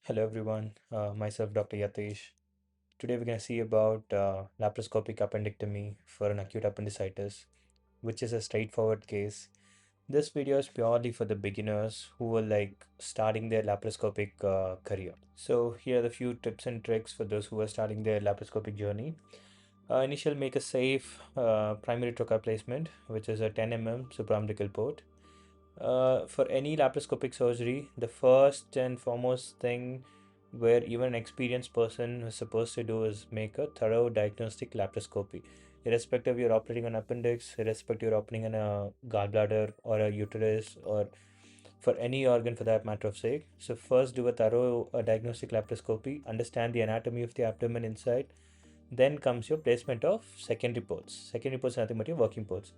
Hello everyone, myself Dr. Yathish. Today we're going to see about laparoscopic appendectomy for an acute appendicitis, which is a straightforward case. This video is purely for the beginners who are like starting their laparoscopic career. So here are the few tips and tricks for those who are starting their laparoscopic journey. Initial, make a safe primary trocar placement, which is a 10 mm supraumbilical port. For any laparoscopic surgery, the first and foremost thing where even an experienced person is supposed to do is make a thorough diagnostic laparoscopy. Irrespective you're operating on appendix, irrespective you're operating on a gallbladder or a uterus or for any organ for that matter of sake. So first do a thorough diagnostic laparoscopy, understand the anatomy of the abdomen inside. Then comes your placement of secondary ports. Secondary ports are nothing but your working ports.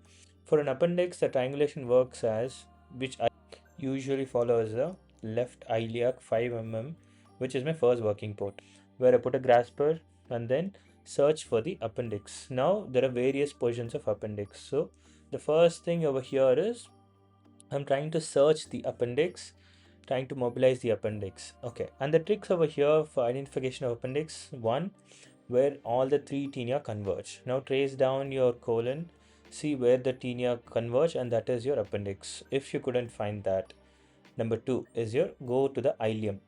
For an appendix, the triangulation works as which I usually follow as a left iliac 5 mm, which is my first working port, where I put a grasper and then search for the appendix. Now there are various positions of appendix. So the first thing over here is I'm trying to search the appendix, trying to mobilize the appendix. Okay, and the tricks over here for identification of appendix: one, where all the three tinea converge. Now trace down your colon, see where the tinea converge, and that is your appendix. If you couldn't find that, number two is your go to the ileum.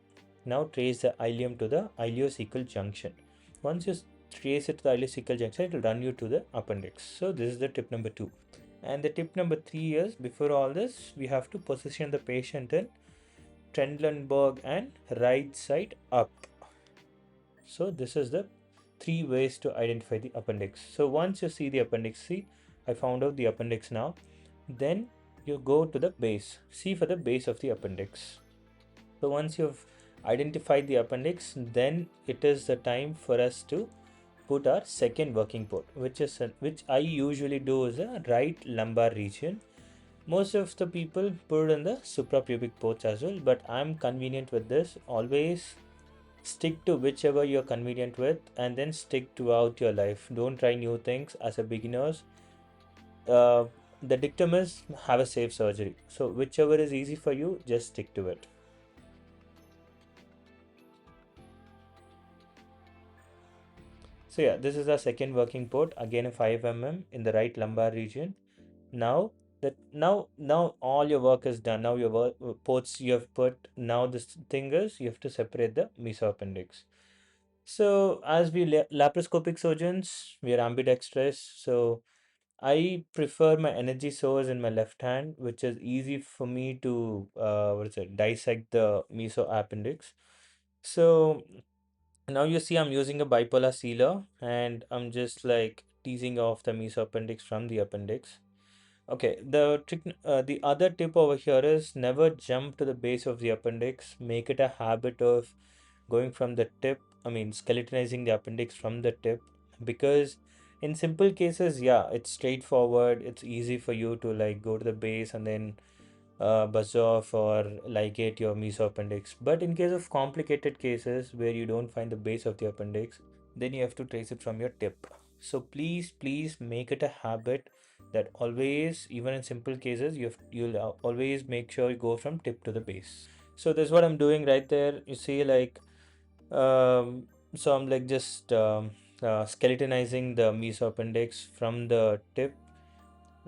Now trace the ileum to the ileocecal junction. Once you trace it to the ileocecal junction, it will run you to the appendix. So this is the tip number two. And the tip number three is, before all this, we have to position the patient in Trendelenburg and right side up. So this is the three ways to identify the appendix. So once you see the appendix, see, I found out the appendix now. Then you go to the base, see for the base of the appendix. So once you've identified the appendix, then it is the time for us to put our second working port, which I usually do is a right lumbar region. Most of the people put it in the suprapubic ports as well, but I'm convenient with this. Always stick to whichever you're convenient with and then stick throughout your life. Don't try new things as a beginners. uh, the dictum is have a safe surgery, so whichever is easy for you, just stick to it. So yeah, this is our second working port, again a 5 mm in the right lumbar region. Now all your work is done. Now your ports you have put. Now this thing is you have to separate the mesoappendix. So, as we laparoscopic surgeons, we are ambidextrous. So, I prefer my energy source in my left hand, which is easy for me to dissect the mesoappendix. So now you see I'm using a bipolar sealer and I'm just like teasing off the mesoappendix from the appendix. Okay, the other tip over here is never jump to the base of the appendix. Make it a habit of going from the tip, I mean, skeletonizing the appendix from the tip, because in simple cases, yeah, it's straightforward. It's easy for you to like go to the base and then buzz off or ligate your mesoappendix. But in case of complicated cases where you don't find the base of the appendix, then you have to trace it from your tip. So please make it a habit that always, even in simple cases, you'll always make sure you go from tip to the base. So that's what I'm doing right there. You see, like, so I'm like just skeletonizing the mesoappendix from the tip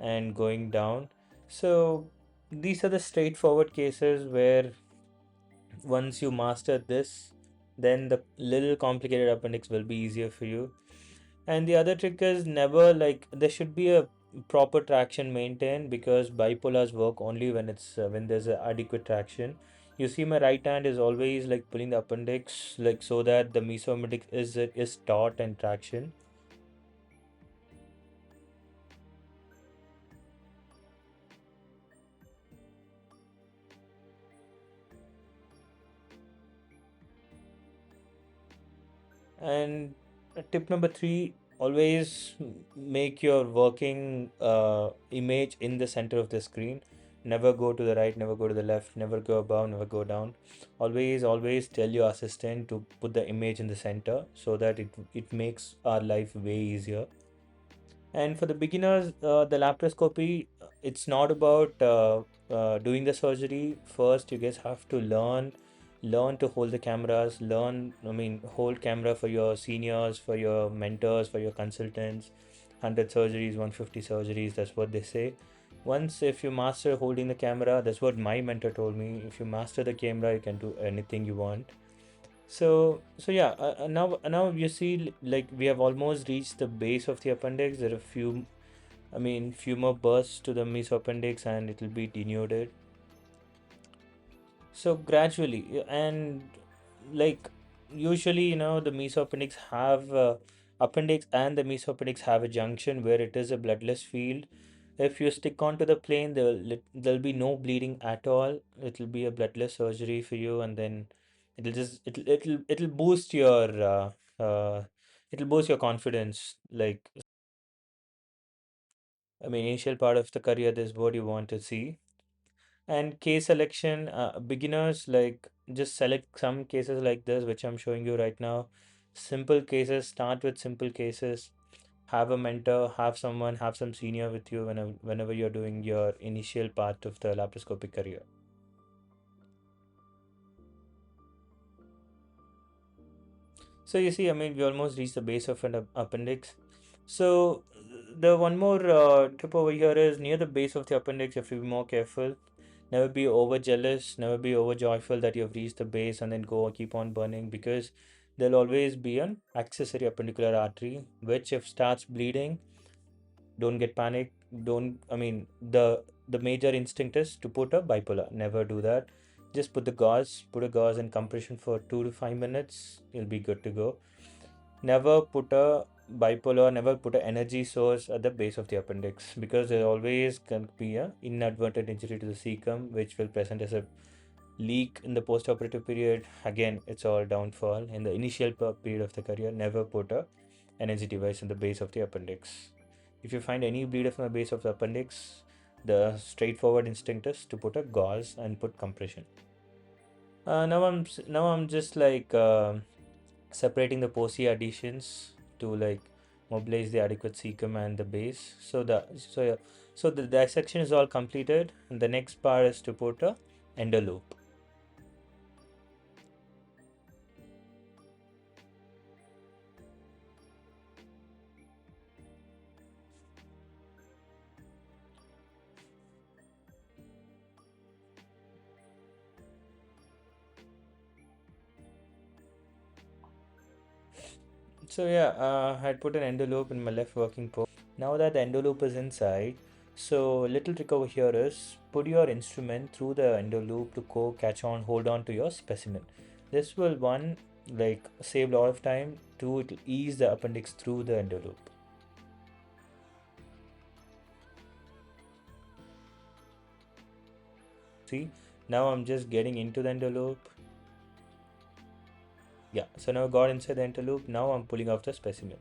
and going down. So these are the straightforward cases where once you master this, then the little complicated appendix will be easier for you. And the other trick is never like there should be a proper traction maintained, because bipolars work only when it's when there's a adequate traction. You see my right hand is always like pulling the appendix like so that the mesoappendix is taut and traction. And tip number three, always make your working image in the center of the screen. Never go to the right, never go to the left, never go above, never go down. Always tell your assistant to put the image in the center so that it makes our life way easier. And for the beginners, the laparoscopy, it's not about doing the surgery. First, you guys have to learn learn to hold the cameras, hold camera for your seniors, for your mentors, for your consultants. 100 surgeries, 150 surgeries, that's what they say. Once, if you master holding the camera, that's what my mentor told me. If you master the camera, you can do anything you want. So yeah, now you see, like, we have almost reached the base of the appendix. There are few more bursts to the mesoappendix, and it will be denuded. So gradually, and like usually, the mesoappendix have appendix and the mesoappendix have a junction where it is a bloodless field. If you stick onto the plane, there'll be no bleeding at all. It'll be a bloodless surgery for you, and then it'll boost your confidence. Like, initial part of the career, this is what you want to see. And case selection, beginners, like, just select some cases like this, which I'm showing you right now. Simple cases, start with simple cases. Have a mentor, have some senior with you whenever you're doing your initial part of the laparoscopic career. So you see, we almost reached the base of an appendix. So the one more tip over here is, near the base of the appendix, you have to be more careful. Never be over jealous, never be over joyful that you've reached the base and then go keep on burning, because there'll always be an accessory appendicular artery which, if starts bleeding, don't get panic. Don't, the major instinct is to put a bipolar. Never do that. Just put a gauze in compression for 2 to 5 minutes. You'll be good to go. Never put a bipolar, never put an energy source at the base of the appendix, because there always can be a inadvertent injury to the cecum, which will present as a leak in the post-operative period. Again, it's all downfall. In the initial period of the career, never put a energy device in the base of the appendix. If you find any bleeder from the base of the appendix, the straightforward instinct is to put a gauze and put compression. Now I'm just like separating the POSI adhesions to, like, mobilize the adequate cecum and the base. So the dissection is all completed, and the next part is to put a endoloop. So yeah, I had put an endoloop in my left working pole. Now that the endoloop is inside, so little trick over here is, put your instrument through the endoloop to catch on, hold on to your specimen. This will, one, like, save a lot of time. Two, it will ease the appendix through the endoloop. See, now I'm just getting into the envelope. Yeah, so now I got inside the envelope. Now I'm pulling out the specimen,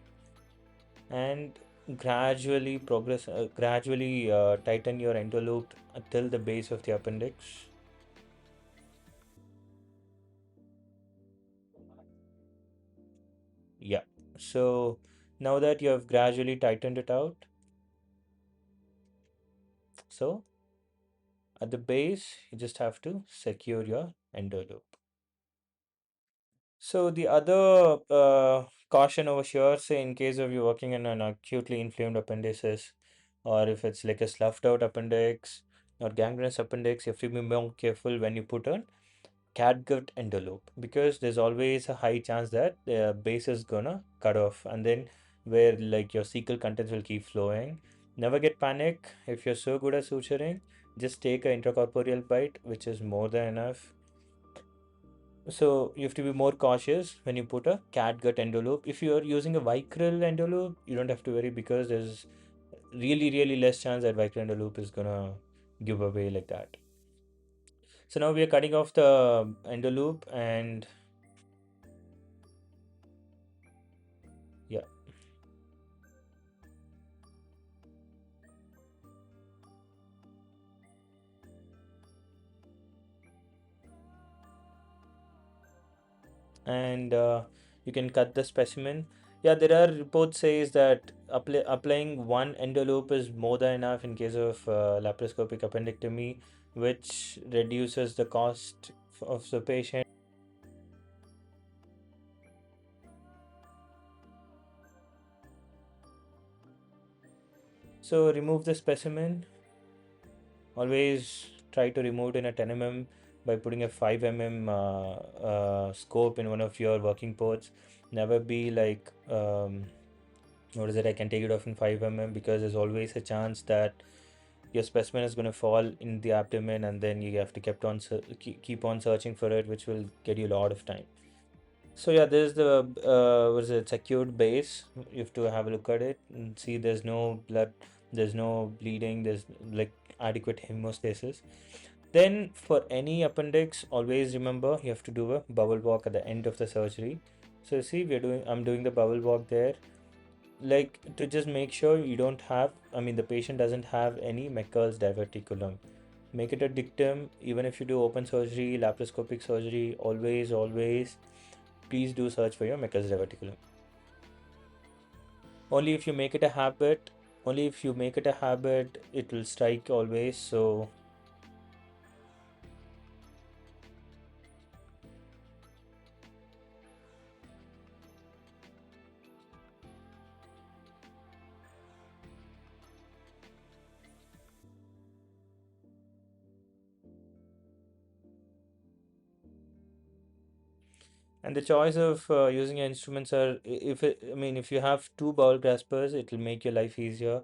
and gradually tighten your envelope till the base of the appendix. Yeah, so now that you have gradually tightened it out, so at the base you just have to secure your envelope. So the other caution over here, say in case of you working in an acutely inflamed appendicitis, or if it's like a sloughed out appendix or gangrenous appendix, you have to be more careful when you put on catgut envelope, because there's always a high chance that the base is gonna cut off, and then where, like, your cecal contents will keep flowing. Never get panic. If you're so good at suturing, just take an intracorporeal bite, which is more than enough. So you have to be more cautious when you put a catgut envelope. If you are using a vicryl envelope, you don't have to worry, because there's really less chance that vicryl envelope is gonna give away like that. So now we are cutting off the envelope, and yeah, and you can cut the specimen. Yeah, there are reports says that applying one envelope is more than enough in case of laparoscopic appendectomy, which reduces the cost of the patient. So remove the specimen. Always try to remove it in a 10 mm by putting a 5 mm scope in one of your working ports. Never be like, what is it? I can take it off in 5 mm, because there's always a chance that your specimen is going to fall in the abdomen, and then you have to keep on searching for it, which will get you a lot of time. So yeah, there's the what is it, secured base. You have to have a look at it and see there's no blood, there's no bleeding, there's like adequate hemostasis. Then for any appendix, always remember you have to do a bubble walk at the end of the surgery. So see, I'm doing the bubble walk there, like to just make sure you don't have, I mean, the patient doesn't have any Meckel's diverticulum. Make it a dictum, even if you do open surgery, laparoscopic surgery, always, please do search for your Meckel's diverticulum. Only if you make it a habit, it will strike always. So and the choice of using your instruments are, I mean, if you have two bowel graspers, it will make your life easier.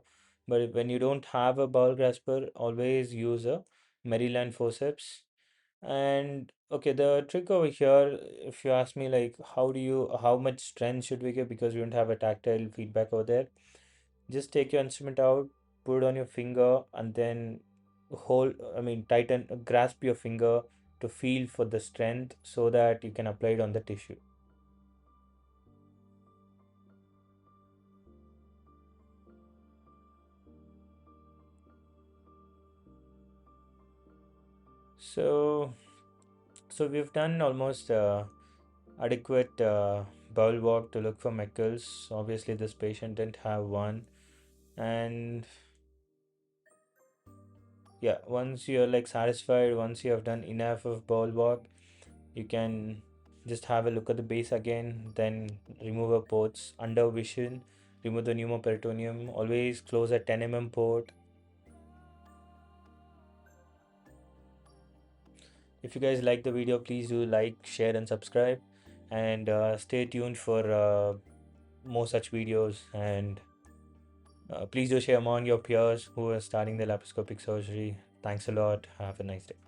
But when you don't have a bowel grasper, always use a Maryland forceps. And okay, the trick over here, if you ask me, like, how much strength should we give, because we don't have a tactile feedback over there, just take your instrument out, put it on your finger, and then grasp your finger to feel for the strength so that you can apply it on the tissue. So, so we've done almost adequate bowel walk to look for Meckel's. Obviously, this patient didn't have one, and yeah, once you're like satisfied, once you have done enough of bowel walk, you can just have a look at the base again, then remove our ports under vision, remove the pneumoperitoneum, always close a 10 mm port. If you guys like the video, please do like, share, and subscribe, and stay tuned for more such videos. And please do share among your peers who are starting the laparoscopic surgery. Thanks a lot. Have a nice day.